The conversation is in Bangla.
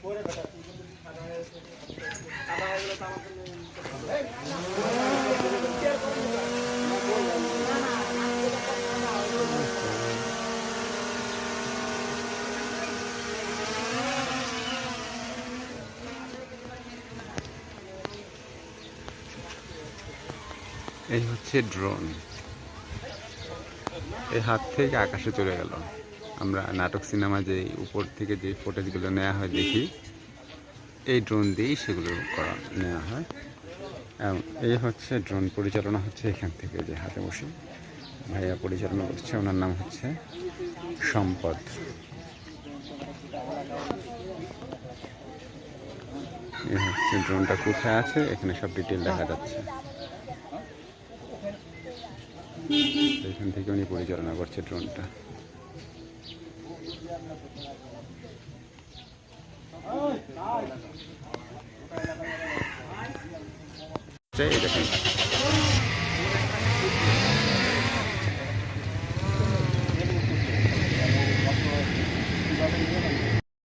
এই হচ্ছে ড্রোন, এই হাত থেকে আকাশে চলে গেল। আমরা নাটক সিনেমা যে উপর থেকে যে ফুটেজগুলো নেওয়া হয় দেখি, এই ড্রোন দিয়েই সেগুলো নেওয়া হয়। এবং এই হচ্ছে ড্রোন পরিচালনা হচ্ছে এখান থেকে, যে হাতে বসে ভাইয়া পরিচালনা করছে, ওনার নাম হচ্ছে সম্পদ। এই হচ্ছে ড্রোনটা কোথায় আছে, এখানে সব ডিটেল দেখা যাচ্ছে। এখান থেকে উনি পরিচালনা করছে ড্রোনটা। দেখেন